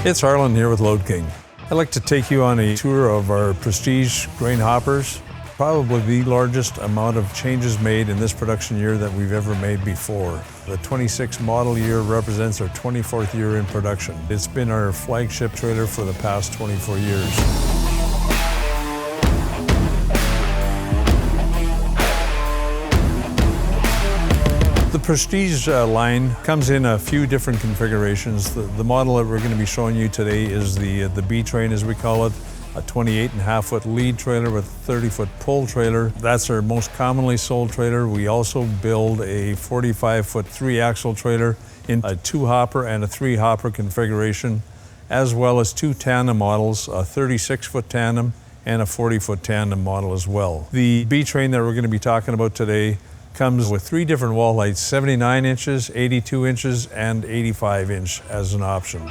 It's Harlan here with Lode King. I'd like to take you on a tour of our Prestige grain hoppers. Probably the largest amount of changes made in this production year that we've ever made before. The 26 model year represents our 24th year in production. It's been our flagship trailer for the past 24 years. The Prestige line comes in a few different configurations. The model that we're going to be showing you today is the B-train, as we call it, a 28.5-foot lead trailer with a 30-foot pull trailer. That's our most commonly sold trailer. We also build a 45-foot 3-axle trailer in a 2-hopper and a 3-hopper configuration, as well as 2 tandem models, a 36-foot tandem and a 40-foot tandem model as well. The B-train that we're going to be talking about today comes with 3 different wall heights, 79 inches, 82 inches, and 85 inch as an option.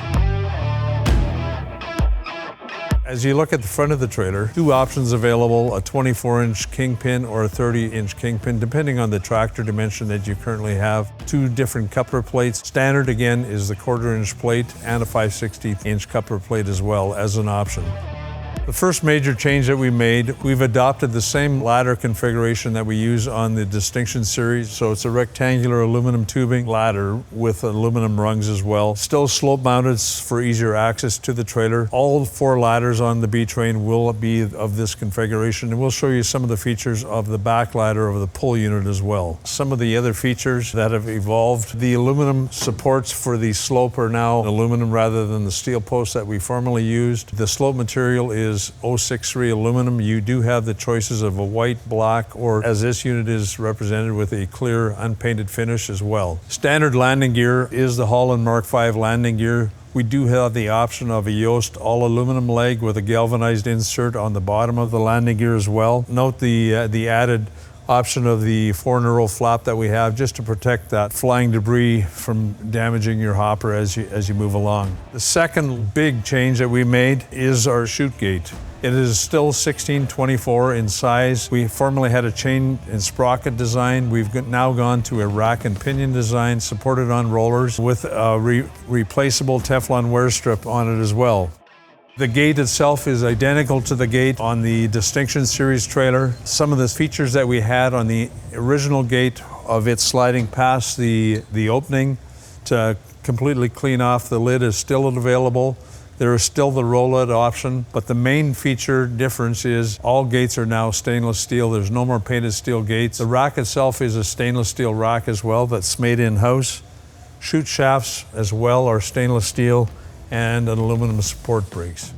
As you look at the front of the trailer, 2 options available, a 24-inch kingpin or a 30-inch kingpin, depending on the tractor dimension that you currently have. 2 different coupler plates. Standard, again, is the 1/4-inch plate and a 5/16-inch coupler plate as well as an option. The first major change that we made, we've adopted the same ladder configuration that we use on the Distinction series. So it's a rectangular aluminum tubing ladder with aluminum rungs as well. Still slope mounted for easier access to the trailer. All 4 ladders on the B-train will be of this configuration, and we'll show you some of the features of the back ladder of the pull unit as well. Some of the other features that have evolved, the aluminum supports for the slope are now aluminum rather than the steel posts that we formerly used. The slope material is 063 aluminum. You do have the choices of a white, black, or as this unit is represented with a clear unpainted finish as well. Standard landing gear is the Holland Mark V landing gear. We do have the option of a Yost all aluminum leg with a galvanized insert on the bottom of the landing gear as well. Note the added option of the 4-knurl flap that we have just to protect that flying debris from damaging your hopper as you move along. The second big change that we made is our chute gate. It is still 1624 in size. We formerly had a chain and sprocket design. We've now gone to a rack and pinion design supported on rollers with a replaceable Teflon wear strip on it as well. The gate itself is identical to the gate on the Distinction series trailer. Some of the features that we had on the original gate of it sliding past the opening to completely clean off the lid is still available. There is still the roll-out option, but the main feature difference is all gates are now stainless steel. There's no more painted steel gates. The rack itself is a stainless steel rack as well that's made in-house. Chute shafts as well are stainless steel and an aluminum support brakes.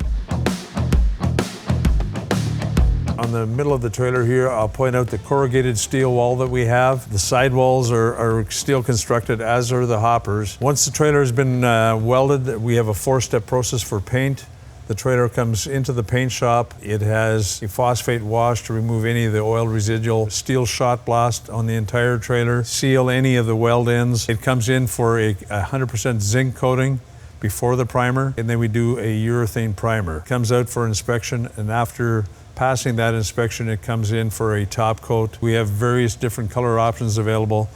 On the middle of the trailer here, I'll point out the corrugated steel wall that we have. The sidewalls are steel constructed, as are the hoppers. Once the trailer has been welded, we have a 4-step process for paint. The trailer comes into the paint shop. It has a phosphate wash to remove any of the oil residual, steel shot blast on the entire trailer, seal any of the weld ends. It comes in for a 100% zinc coating before the primer, and then we do a urethane primer. It comes out for inspection, and after passing that inspection, it comes in for a top coat. We have various different color options available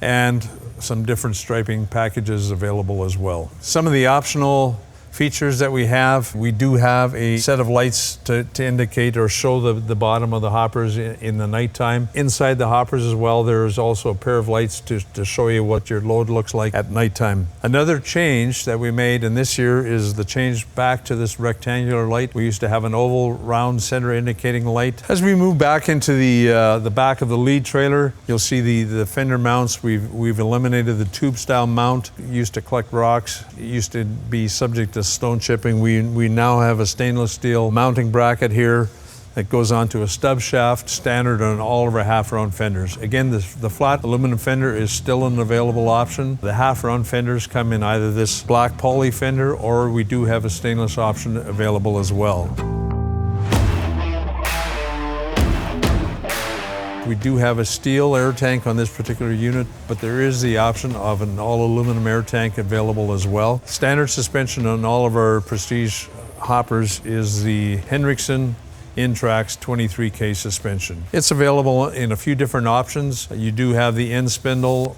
and some different striping packages available as well. Some of the optional features that we do have a set of lights to indicate or show the bottom of the hoppers in the nighttime. Inside the hoppers as well, there's also a pair of lights to show you what your load looks like at nighttime. Another change that we made in this year is the change back to this rectangular light. We used to have an oval round center indicating light. As we move back into the back of the lead trailer, you'll see the fender mounts. We've eliminated the tube style mount. It used to collect rocks. It used to be subject to stone chipping. We now have a stainless steel mounting bracket here that goes onto a stub shaft, standard on all of our half-round fenders. Again, the flat aluminum fender is still an available option. The half-round fenders come in either this black poly fender, or we do have a stainless option available as well. We do have a steel air tank on this particular unit, but there is the option of an all-aluminum air tank available as well. Standard suspension on all of our Prestige hoppers is the Hendrickson Intrax 23K suspension. It's available in a few different options. You do have the end spindle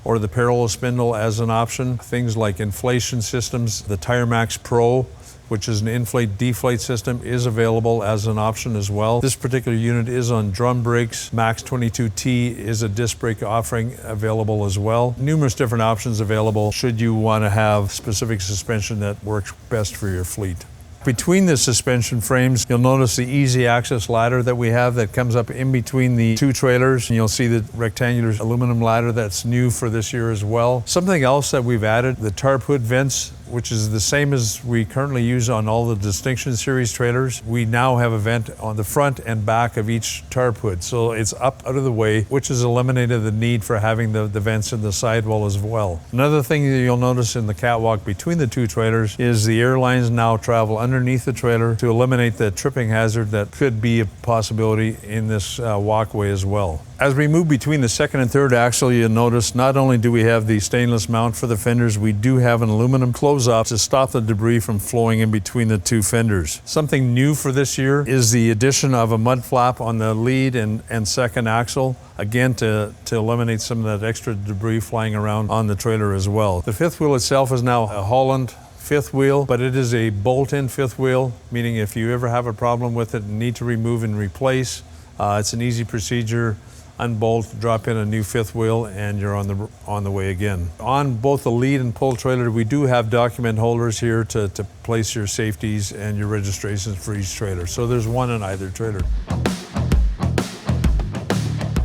or the parallel spindle as an option. Things like inflation systems, the Tire Max Pro, which is an inflate-deflate system, is available as an option as well. This particular unit is on drum brakes. Max 22T is a disc brake offering available as well. Numerous different options available should you want to have specific suspension that works best for your fleet. Between the suspension frames, you'll notice the easy access ladder that we have that comes up in between the two trailers. And you'll see the rectangular aluminum ladder that's new for this year as well. Something else that we've added, the tarp hood vents, which is the same as we currently use on all the Distinction Series trailers. We now have a vent on the front and back of each tarp hood. So it's up out of the way, which has eliminated the need for having the vents in the sidewall as well. Another thing that you'll notice in the catwalk between the two trailers is the air lines now travel underneath the trailer to eliminate the tripping hazard that could be a possibility in this walkway as well. As we move between the second and third axle, you'll notice not only do we have the stainless mount for the fenders, we do have an aluminum close-off to stop the debris from flowing in between the two fenders. Something new for this year is the addition of a mud flap on the lead and second axle, again to eliminate some of that extra debris flying around on the trailer as well. The fifth wheel itself is now a Holland fifth wheel, but it is a bolt-in fifth wheel, meaning if you ever have a problem with it and need to remove and replace, it's an easy procedure. Unbolt, drop in a new fifth wheel, and you're on the way again. On both the lead and pull trailer, we do have document holders here to place your safeties and your registrations for each trailer. So there's one in either trailer.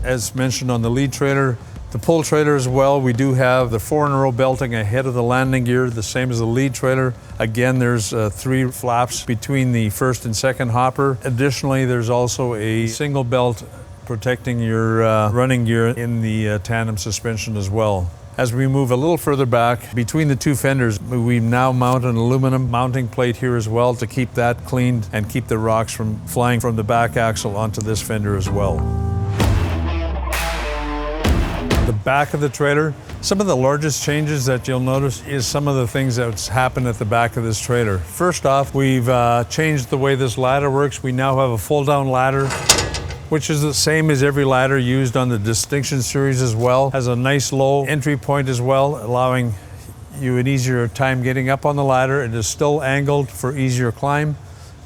As mentioned on the lead trailer, the pull trailer as well, we do have the 4-in-a-row belting ahead of the landing gear, the same as the lead trailer. Again, there's 3 flaps between the first and second hopper. Additionally, there's also a single belt protecting your running gear in the tandem suspension as well. As we move a little further back, between the two fenders, we now mount an aluminum mounting plate here as well to keep that cleaned and keep the rocks from flying from the back axle onto this fender as well. The back of the trailer, some of the largest changes that you'll notice is some of the things that's happened at the back of this trailer. First off, we've changed the way this ladder works. We now have a fold-down ladder, which is the same as every ladder used on the Distinction Series as well. Has a nice low entry point as well, allowing you an easier time getting up on the ladder. It is still angled for easier climb.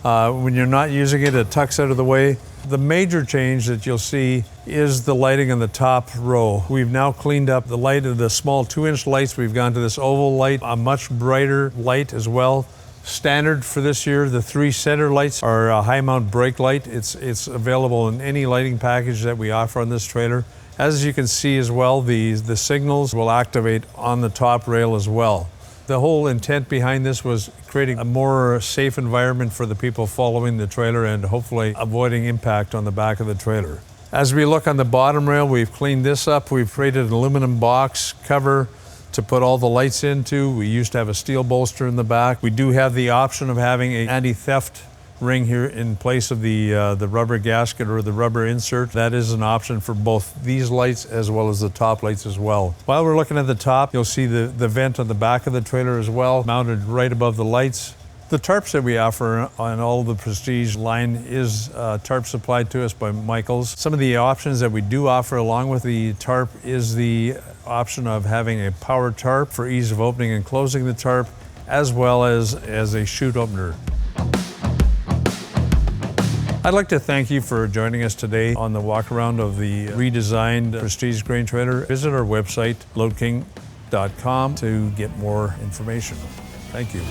When you're not using it, it tucks out of the way. The major change that you'll see is the lighting on the top row. We've now cleaned up the light of the small 2-inch lights. We've gone to this oval light, a much brighter light as well. Standard for this year, the 3 center lights are a high mount brake light. It's available in any lighting package that we offer on this trailer. As you can see as well, the signals will activate on the top rail as well. The whole intent behind this was creating a more safe environment for the people following the trailer and hopefully avoiding impact on the back of the trailer. As we look on the bottom rail, we've cleaned this up. We've created an aluminum box cover to put all the lights into. We used to have a steel bolster in the back. We do have the option of having an anti-theft ring here in place of the rubber gasket or the rubber insert. That is an option for both these lights as well as the top lights as well. While we're looking at the top, you'll see the vent on the back of the trailer as well, mounted right above the lights. The tarps that we offer on all the Prestige line is tarp supplied to us by Michaels. Some of the options that we do offer along with the tarp is the option of having a power tarp for ease of opening and closing the tarp, as well as a chute opener. I'd like to thank you for joining us today on the walk around of the redesigned Prestige grain trailer. Visit our website, lodeking.com, to get more information. Thank you.